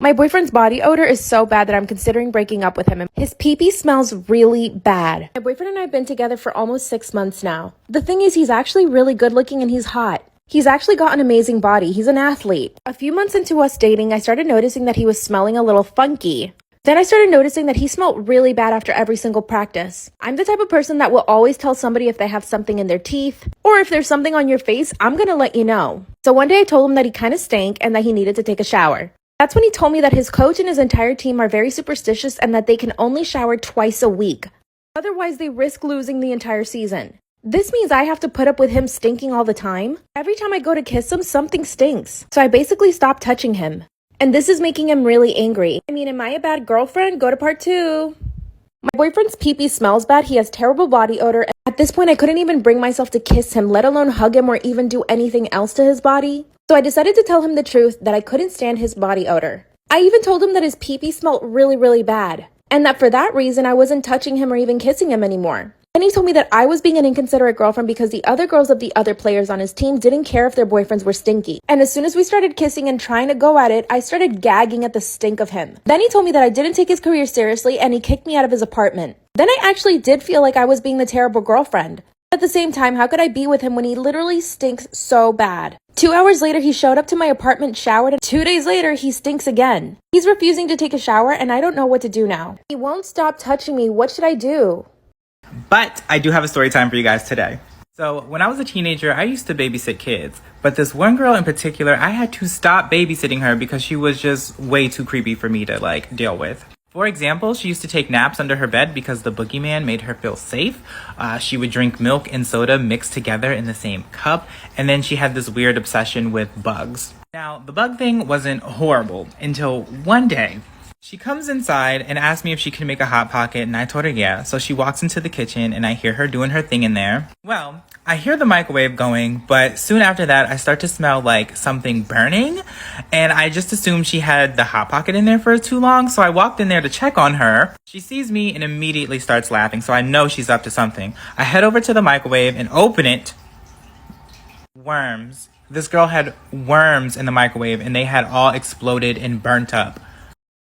My boyfriend's body odor is so bad that I'm considering breaking up with him. His pee-pee smells really bad. My boyfriend and I have been together for almost 6 months now. The thing is, he's actually really good looking and he's hot. He's actually got an amazing body. He's an athlete. A few months into us dating, I started noticing that he was smelling a little funky. Then I started noticing that he smelled really bad after every single practice. I'm the type of person that will always tell somebody if they have something in their teeth, or if there's something on your face, I'm gonna let you know. So one day I told him that he kind of stank and that he needed to take a shower. That's when he told me that his coach and his entire team are very superstitious and that they can only shower twice a week. Otherwise, they risk losing the entire season. This means I have to put up with him stinking all the time. Every time I go to kiss him, something stinks. So I basically stopped touching him. And this is making him really angry. I mean, am I a bad girlfriend? Go to part 2. My boyfriend's pee-pee smells bad. He has terrible body odor. At this point, I couldn't even bring myself to kiss him, let alone hug him or even do anything else to his body. So I decided to tell him the truth that I couldn't stand his body odor. I even told him that his pee-pee smelled really bad. And that for that reason, I wasn't touching him or even kissing him anymore. Then he told me that I was being an inconsiderate girlfriend because the other girls of the other players on his team didn't care if their boyfriends were stinky. And as soon as we started kissing and trying to go at it, I started gagging at the stink of him. Then he told me that I didn't take his career seriously and he kicked me out of his apartment. Then I actually did feel like I was being the terrible girlfriend. At the same time, how could I be with him when he literally stinks so bad? 2 hours later, he showed up to my apartment, showered, and 2 days later, he stinks again. He's refusing to take a shower, and I don't know what to do now. He won't stop touching me. What should I do? But I do have a story time for you guys today. So when I was a teenager, I used to babysit kids. But this one girl in particular, I had to stop babysitting her because she was just way too creepy for me to deal with. For example, she used to take naps under her bed because the boogeyman made her feel safe. She would drink milk and soda mixed together in the same cup. And then she had this weird obsession with bugs. Now, the bug thing wasn't horrible until one day. She comes inside and asks me if she can make a Hot Pocket, and I told her yeah. So she walks into the kitchen and I hear her doing her thing in there. Well, I hear the microwave going, but soon after that, I start to smell like something burning, and I just assumed she had the Hot Pocket in there for too long, so I walked in there to check on her. She sees me and immediately starts laughing, so I know she's up to something. I head over to the microwave and open it. Worms. This girl had worms in the microwave, and they had all exploded and burnt up.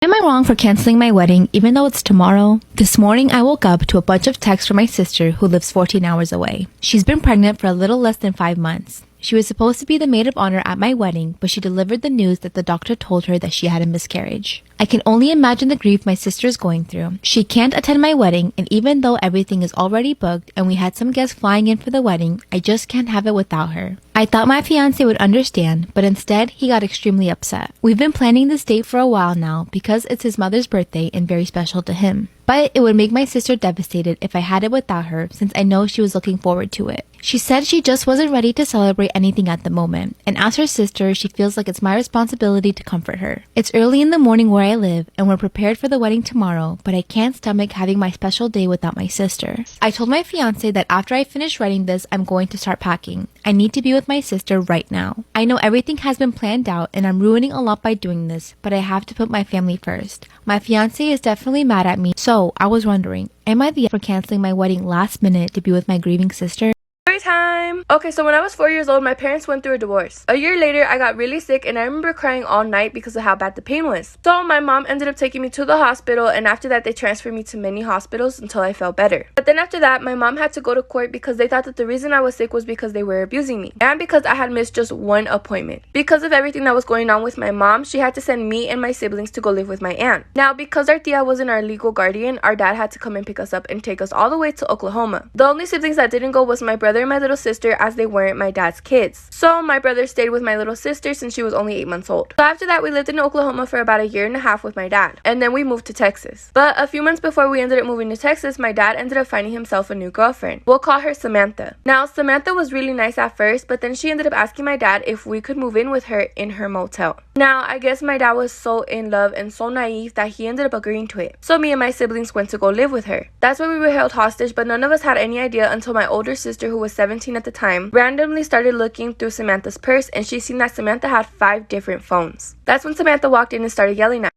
Am I wrong for canceling my wedding even though it's tomorrow? This morning I woke up to a bunch of texts from my sister who lives 14 hours away. She's been pregnant for a little less than 5 months. She was supposed to be the maid of honor at my wedding, but she delivered the news that the doctor told her that she had a miscarriage. I can only imagine the grief my sister is going through. She can't attend my wedding, and even though everything is already booked and we had some guests flying in for the wedding, I just can't have it without her. I thought my fiancé would understand, but instead he got extremely upset. We've been planning this date for a while now because it's his mother's birthday and very special to him. But it would make my sister devastated if I had it without her, since I know she was looking forward to it. She said she just wasn't ready to celebrate anything at the moment, and as her sister, she feels like it's my responsibility to comfort her. It's early in the morning where I live, and we're prepared for the wedding tomorrow, but I can't stomach having my special day without my sister. I told my fiancé that after I finish writing this, I'm going to start packing. I need to be with my sister right now. I know everything has been planned out, and I'm ruining a lot by doing this, but I have to put my family first. My fiancé is definitely mad at me, so I was wondering, am I the for canceling my wedding last minute to be with my grieving sister? Story time! Okay, so when I was 4 years old, my parents went through a divorce. A year later, I got really sick and I remember crying all night because of how bad the pain was. So my mom ended up taking me to the hospital, and after that they transferred me to many hospitals until I felt better. But then after that, my mom had to go to court because they thought that the reason I was sick was because they were abusing me. And because I had missed just one appointment. Because of everything that was going on with my mom, she had to send me and my siblings to go live with my aunt. Now, because our tia wasn't our legal guardian, our dad had to come and pick us up and take us all the way to Oklahoma. The only siblings that didn't go was my brother and my little sister, as they weren't my dad's kids. So my brother stayed with my little sister since she was only 8 months old. So after that, we lived in Oklahoma for about a year and a half with my dad. And then we moved to Texas. But a few months before we ended up moving to Texas, my dad ended up finding himself a new girlfriend. We'll call her Samantha. Now, Samantha was really nice at first, but then she ended up asking my dad if we could move in with her in her motel. Now, I guess my dad was so in love and so naive that he ended up agreeing to it. So me and my siblings went to go live with her. That's where we were held hostage, but none of us had any idea until my older sister, who was 17 at the time, randomly started looking through Samantha's purse, and she seen that Samantha had 5 different phones. That's when Samantha walked in and started yelling at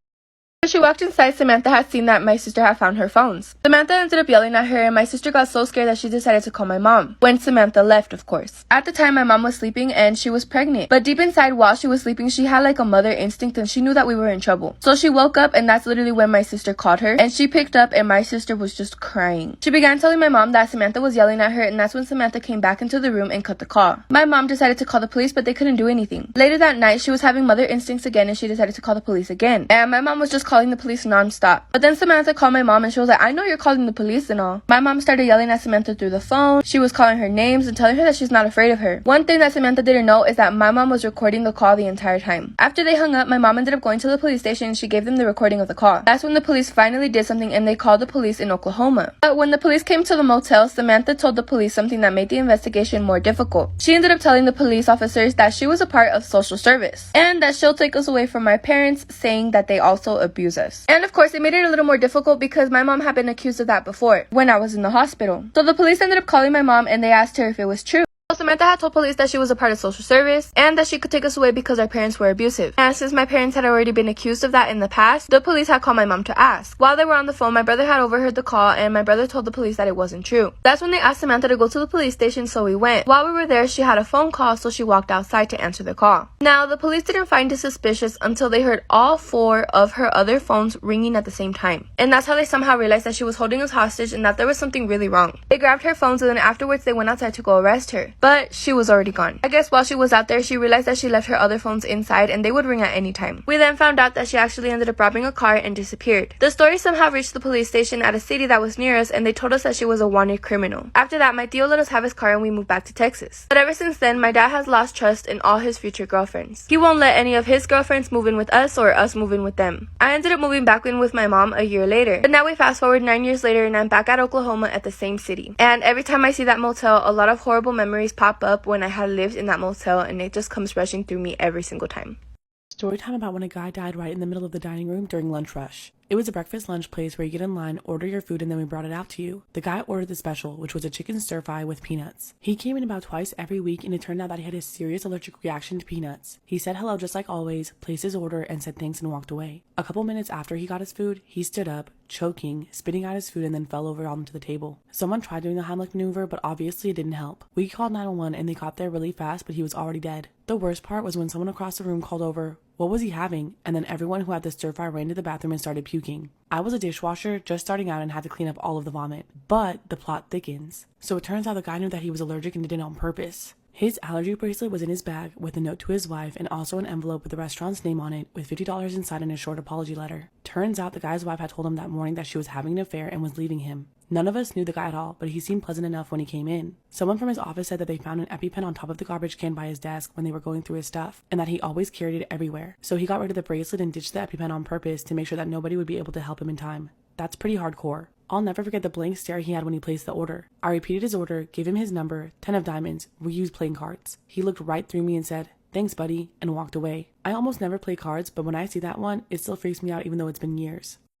When she walked inside, Samantha had seen that my sister had found her phones. Samantha ended up yelling at her, and my sister got so scared that she decided to call my mom. When Samantha left, of course. At the time, my mom was sleeping and she was pregnant. But deep inside, while she was sleeping, she had like a mother instinct and she knew that we were in trouble. So she woke up, and that's literally when my sister called her. And she picked up, and my sister was just crying. She began telling my mom that Samantha was yelling at her, and that's when Samantha came back into the room and cut the call. My mom decided to call the police, but they couldn't do anything. Later that night, she was having mother instincts again, and she decided to call the police again. And my mom was just calling the police non-stop. But then Samantha called my mom and she was like, I know you're calling the police and all. My mom started yelling at Samantha through the phone. She was calling her names and telling her that she's not afraid of her. One thing that Samantha didn't know is that my mom was recording the call the entire time. After they hung up, my mom ended up going to the police station and she gave them the recording of the call. That's when the police finally did something and they called the police in Oklahoma. But when the police came to the motel, Samantha told the police something that made the investigation more difficult. She ended up telling the police officers that she was a part of social service and that she'll take us away from my parents, saying that they also abuse us. And of course, it made it a little more difficult because my mom had been accused of that before when I was in the hospital. So the police ended up calling my mom and they asked her if it was true. Samantha had told police that she was a part of social service and that she could take us away because our parents were abusive. And since my parents had already been accused of that in the past, the police had called my mom to ask. While they were on the phone, my brother had overheard the call and my brother told the police that it wasn't true. That's when they asked Samantha to go to the police station, so we went. While we were there, she had a phone call, so she walked outside to answer the call. Now, the police didn't find it suspicious until they heard all 4 of her other phones ringing at the same time. And that's how they somehow realized that she was holding us hostage and that there was something really wrong. They grabbed her phones and then afterwards they went outside to go arrest her. But she was already gone. I guess while she was out there, she realized that she left her other phones inside and they would ring at any time. We then found out that she actually ended up robbing a car and disappeared. The story somehow reached the police station at a city that was near us and they told us that she was a wanted criminal. After that, my tío let us have his car and we moved back to Texas. But ever since then, my dad has lost trust in all his future girlfriends. He won't let any of his girlfriends move in with us or us move in with them. I ended up moving back in with my mom a year later. But now we fast forward 9 years later and I'm back at Oklahoma at the same city. And every time I see that motel, a lot of horrible memories pop up when I had lived in that motel and it just comes rushing through me every single time. Story time about when a guy died right in the middle of the dining room during lunch rush. It was a breakfast lunch place where you get in line, order your food, and then we brought it out to you. The guy ordered the special, which was a chicken stir-fry with peanuts. He came in about twice every week, and it turned out that he had a serious allergic reaction to peanuts. He said hello just like always, placed his order, and said thanks and walked away. A couple minutes after he got his food, he stood up, choking, spitting out his food, and then fell over onto the table. Someone tried doing the Heimlich maneuver, but obviously it didn't help. We called 911 and they got there really fast, but he was already dead. The worst part was when someone across the room called over, "What was he having?" And then everyone who had the stir-fry ran to the bathroom and started puking. I was a dishwasher just starting out and had to clean up all of the vomit. But the plot thickens. So it turns out the guy knew that he was allergic and did it on purpose. His allergy bracelet was in his bag with a note to his wife and also an envelope with the restaurant's name on it with $50 inside and a short apology letter. Turns out the guy's wife had told him that morning that she was having an affair and was leaving him. None of us knew the guy at all, but he seemed pleasant enough when he came in. Someone from his office said that they found an EpiPen on top of the garbage can by his desk when they were going through his stuff, and that he always carried it everywhere. So he got rid of the bracelet and ditched the EpiPen on purpose to make sure that nobody would be able to help him in time. That's pretty hardcore. I'll never forget the blank stare he had when he placed the order. I repeated his order, gave him his number, 10 of diamonds, we use playing cards. He looked right through me and said, "Thanks, buddy," and walked away. I almost never play cards, but when I see that one, it still freaks me out even though it's been years.